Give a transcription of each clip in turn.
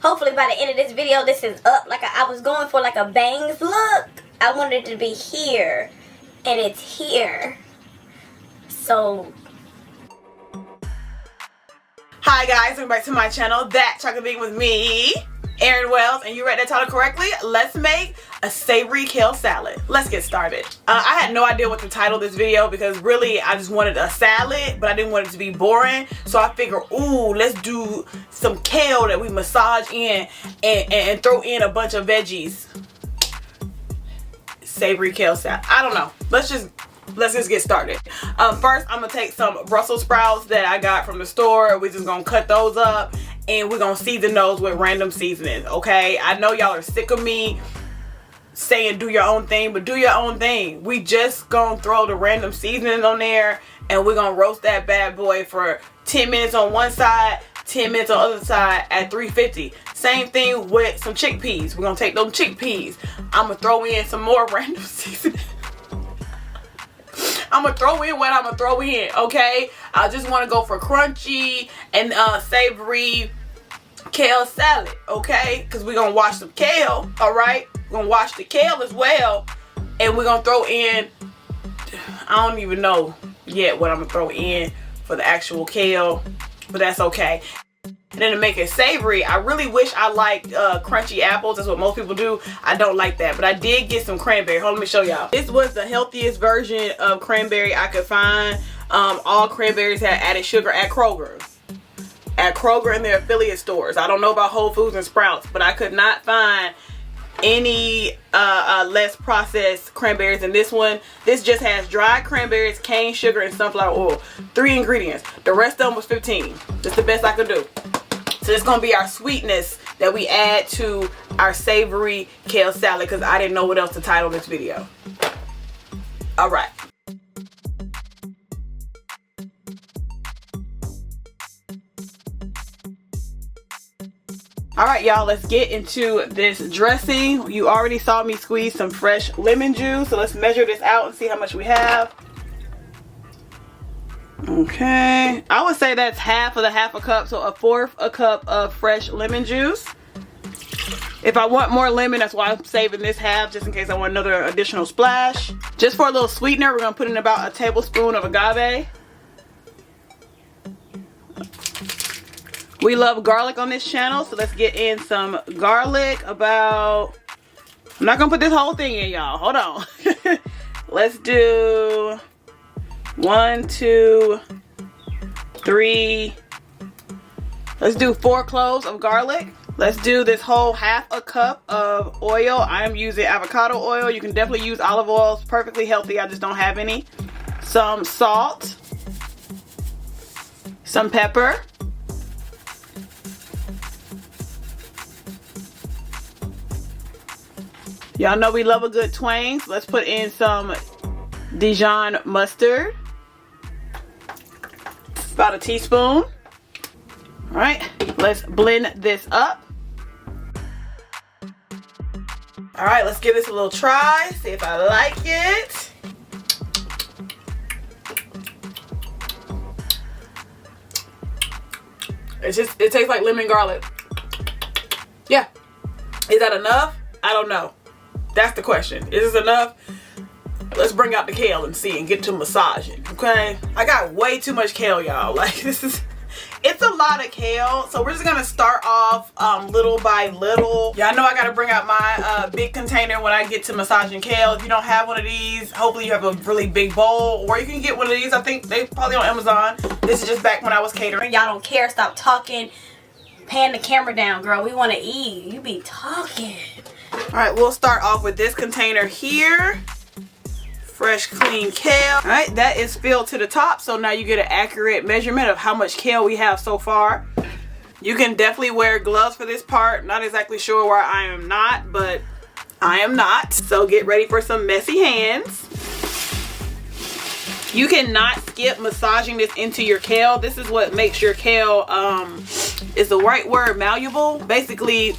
Hopefully by the end of this video, this is up. Like I was going for like a bangs look. I wanted it to be here, and it's here. So, hi guys, welcome back to my channel. That Chocolate Vegan with me, Erin Wells, and you read that title correctly. Let's make a savory kale salad. Let's get started. I had no idea what to title this video because really I just wanted a salad, but I didn't want it to be boring. So I figured, ooh, let's do some kale that we massage in and throw in a bunch of veggies. Savory kale salad. I don't know. Let's just get started. First, I'm gonna take some Brussels sprouts that I got from the store. We're just gonna cut those up and we're gonna season those with random seasonings, okay? I know y'all are sick of me saying do your own thing, but do your own thing. We just gonna throw the random seasonings on there and we're gonna roast that bad boy for 10 minutes on one side, 10 minutes on the other side at 350. Same thing with some chickpeas. We're gonna take those chickpeas. I'm gonna throw in some more random seasonings. I'm gonna throw in what I'm gonna throw in, okay? I just want to go for crunchy and savory kale salad, okay? Because we're gonna wash some kale, all right? We're gonna wash the kale as well, and we're gonna throw in, I don't even know yet what I'm gonna throw in for the actual kale, but that's okay. And then to make it savory, I really wish I liked crunchy apples. That's what most people do. I don't like that, but I did get some cranberry. Hold on, let me show y'all. This was the healthiest version of cranberry I could find. All cranberries had added sugar at Kroger. At Kroger and their affiliate stores. I don't know about Whole Foods and Sprouts, but I could not find any less processed cranberries in this one. This just has dried cranberries, cane sugar, and sunflower oil. 3 ingredients. The rest of them was 15. That's the best I could do. So it's gonna be our sweetness that we add to our savory kale salad because I didn't know what else to title this video. All right. All right, y'all, let's get into this dressing. You already saw me squeeze some fresh lemon juice, so let's measure this out and see how much we have. Okay, I would say that's half a cup, so 1/4 a cup of fresh lemon juice. If I want more lemon, that's why I'm saving this half, just in case I want another additional splash. Just for a little sweetener, we're gonna put in about a tablespoon of agave. We love garlic on this channel, so let's get in some garlic. I'm not gonna put this whole thing in, y'all. Hold on. Let's do 1, 2, 3. Let's do 4 cloves of garlic. Let's do this whole half a cup of oil. I'm using avocado oil. You can definitely use olive oil. It's perfectly healthy. I just don't have any. Some salt. Some pepper. Y'all know we love a good twang. So let's put in some Dijon mustard. About a teaspoon. All right, let's blend this up. All right, let's give this a little try. See if I like it. It tastes like lemon garlic. Yeah. Is that enough? I don't know. That's the question. Is this enough? Let's bring out the kale and see and get to massaging, okay? I got way too much kale, y'all. Like, it's a lot of kale. So we're just gonna start off little by little. Y'all know I gotta bring out my big container when I get to massaging kale. If you don't have one of these, hopefully you have a really big bowl, or you can get one of these. I think they probably on Amazon. This is just back when I was catering. y'all don't care. Stop talking. Pan the camera down, girl. We want to eat. You be talking. All right, we'll start off with this container here. Fresh, clean kale. All right, that is filled to the top. So now you get an accurate measurement of how much kale we have so far. You can definitely wear gloves for this part. Not exactly sure why I am not, but I am not. So get ready for some messy hands. You cannot skip massaging this into your kale. This is what makes your kale, is the right word, malleable? Basically,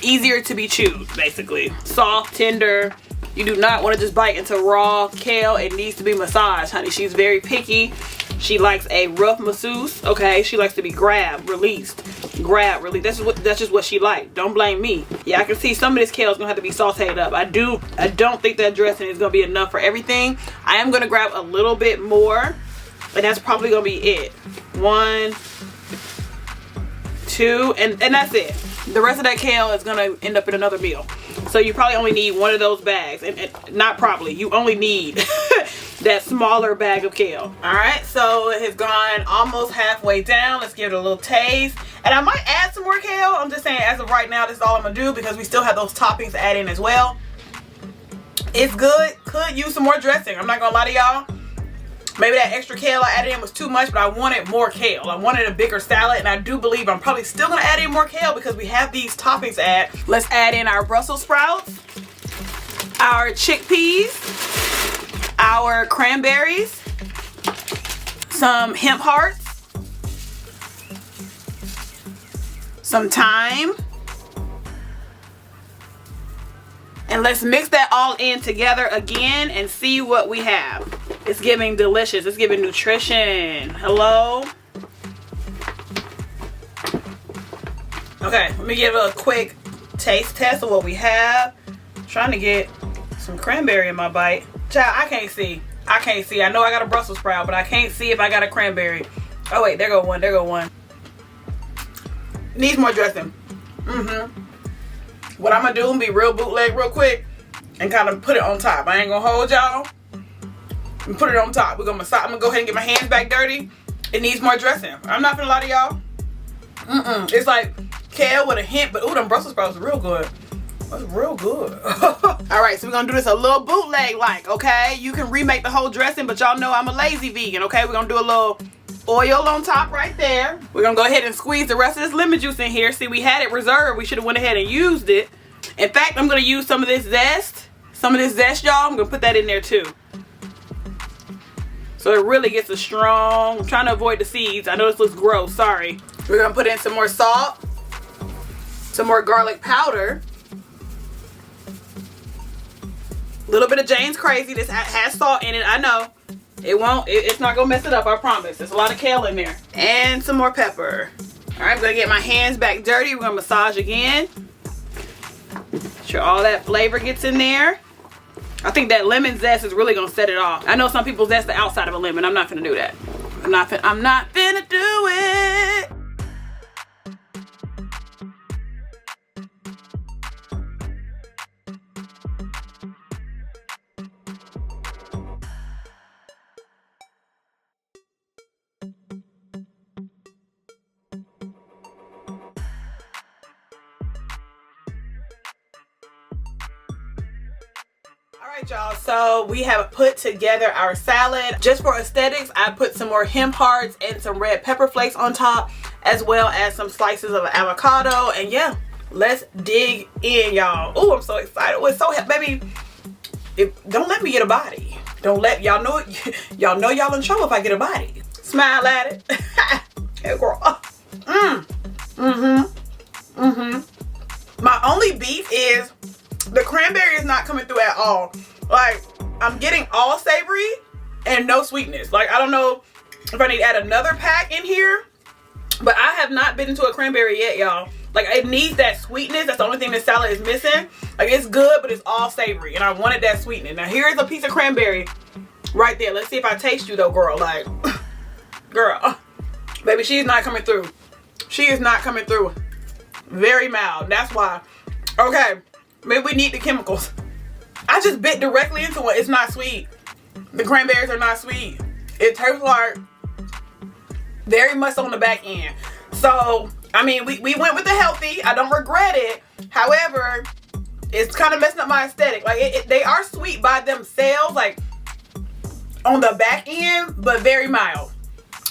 easier to be chewed, basically. Soft, tender. You do not want to just bite into raw kale. It needs to be massaged, honey. She's very picky. She likes a rough masseuse, okay? She likes to be grabbed, released, grabbed, released. That's just what she likes. Don't blame me. Yeah, I can see some of this kale is gonna have to be sauteed up. I don't think that dressing is gonna be enough for everything. I am gonna grab a little bit more, and that's probably gonna be it. 1, 2, and that's it. The rest of that kale is gonna end up in another meal. So you probably only need one of those bags, and not probably, you only need that smaller bag of kale. All right, so it has gone almost halfway down. Let's give it a little taste. And I might add some more kale. I'm just saying, as of right now, this is all I'm gonna do because we still have those toppings to add in as well. It's good. Could use some more dressing. I'm not gonna lie to y'all. Maybe that extra kale I added in was too much, but I wanted more kale. I wanted a bigger salad, and I do believe I'm probably still gonna add in more kale because we have these toppings to add. Let's add in our Brussels sprouts, our chickpeas, our cranberries, some hemp hearts, some thyme, and let's mix that all in together again and see what we have. It's giving delicious. It's giving nutrition. Hello? Okay, let me give a quick taste test of what we have. I'm trying to get some cranberry in my bite. Child, I can't see. I can't see. I know I got a Brussels sprout, but I can't see if I got a cranberry. Oh wait, there go one. There go one. Needs more dressing. What I'm gonna do is be real bootleg real quick and kind of put it on top. I ain't gonna hold y'all. And put it on top. We're gonna massage. I'm gonna go ahead and get my hands back dirty. It needs more dressing. I'm not gonna lie to y'all. It's like kale with a hint, but ooh, them Brussels sprouts are real good. That's real good. All right, so we're gonna do this a little bootleg like, okay? You can remake the whole dressing, but y'all know I'm a lazy vegan, okay? We're gonna do a little oil on top right there. We're gonna go ahead and squeeze the rest of this lemon juice in here. See, we had it reserved. We should have went ahead and used it. In fact, I'm gonna use some of this zest. Some of this zest, y'all. I'm gonna put that in there too. So it really gets a strong, I'm trying to avoid the seeds. I know this looks gross, sorry. We're gonna put in some more salt, some more garlic powder, a little bit of Jane's Crazy. This has salt in it, I know. It's not gonna mess it up, I promise. There's a lot of kale in there. And some more pepper. All right, I'm gonna get my hands back dirty. We're gonna massage again. Make sure all that flavor gets in there. I think that lemon zest is really gonna set it off. I know some people zest the outside of a lemon. I'm not gonna do that. I'm not gonna do it. Alright y'all, so we have put together our salad. Just for aesthetics, I put some more hemp hearts and some red pepper flakes on top, as well as some slices of avocado. And yeah, let's dig in, y'all. Oh, I'm so excited. It's so baby. Don't let me get a body. Don't let y'all know y'all in trouble if I get a body. Smile at it. Hey girl. My only beef is the cranberry is not coming through at all. Like, I'm getting all savory and no sweetness. Like, I don't know if I need to add another pack in here, but I have not been into a cranberry yet, y'all. Like, it needs that sweetness. That's the only thing this salad is missing. Like, it's good, but it's all savory, and I wanted that sweetness. Now, here's a piece of cranberry right there. Let's see if I taste you, though, girl. Like, girl. Baby, she's not coming through. She is not coming through. Very mild. That's why. Okay. Maybe we need the chemicals. I just bit directly into it. It's not sweet. The cranberries are not sweet. It tastes like very much on the back end. So, I mean, we went with the healthy. I don't regret it. However, it's kind of messing up my aesthetic. Like, they are sweet by themselves, like, on the back end, but very mild.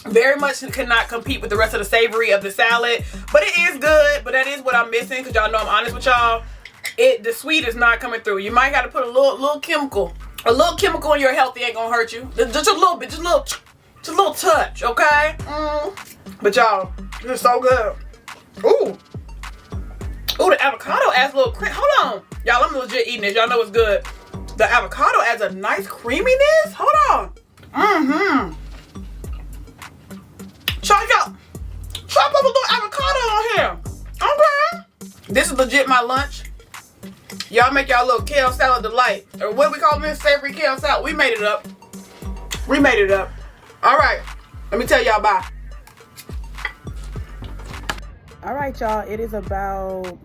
Very much cannot compete with the rest of the savory of the salad. But it is good, but that is what I'm missing, because y'all know I'm honest with y'all. The sweet is not coming through. You might got to put a little chemical. A little chemical in your healthy ain't gonna hurt you. Just a little bit, just a little touch, okay? But y'all, this is so good. Ooh, the avocado adds a little cream. Hold on, y'all. I'm legit eating this. Y'all know it's good. The avocado adds a nice creaminess. Hold on. Chop up a little avocado on here. Okay. This is legit my lunch. Y'all make y'all little kale salad delight. Or what we call this? Savory kale salad. We made it up. We made it up. All right. Let me tell y'all bye. All right, y'all. It is about,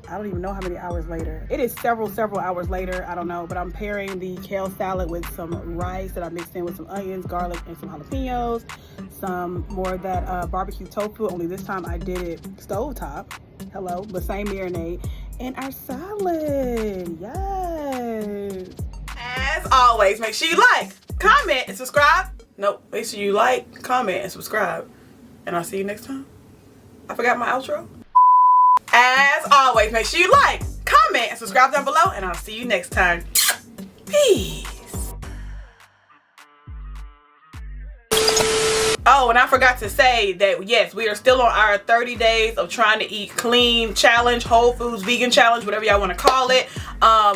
I don't even know how many hours later. It is several hours later. I don't know. But I'm pairing the kale salad with some rice that I mixed in with some onions, garlic, and some jalapenos. Some more of that barbecue tofu. Only this time I did it stovetop. Hello. But same marinade. And our salad. Yes. As always, make sure you like, comment, and subscribe. Nope. Make sure you like, comment, and subscribe. And I'll see you next time. I forgot my outro. As always, make sure you like, comment, and subscribe down below, and I'll see you next time. Peace. Oh, and I forgot to say that, yes, we are still on our 30 days of trying to eat clean challenge, whole foods, vegan challenge, whatever y'all want to call it.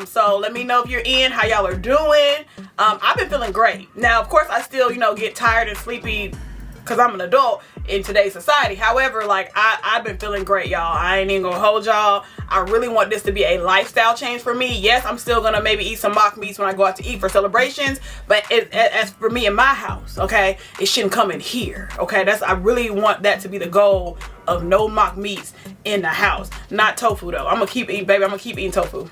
So let me know if you're in, how y'all are doing. I've been feeling great. Now, of course, I still, get tired and sleepy because I'm an adult in today's society. However, like, I've been feeling great, y'all. I ain't even gonna hold y'all. I really want this to be a lifestyle change for me. Yes, I'm still gonna maybe eat some mock meats when I go out to eat for celebrations, but as for me in my house, okay, it shouldn't come in here, okay? I really want that to be the goal of no mock meats in the house. Not tofu, though. I'm gonna keep eating, baby. I'm gonna keep eating tofu.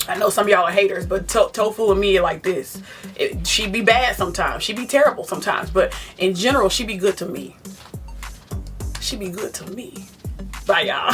I know some of y'all are haters, but tofu and me are like this. She be bad sometimes. She be terrible sometimes. But in general, she be good to me. She be good to me. Bye, y'all.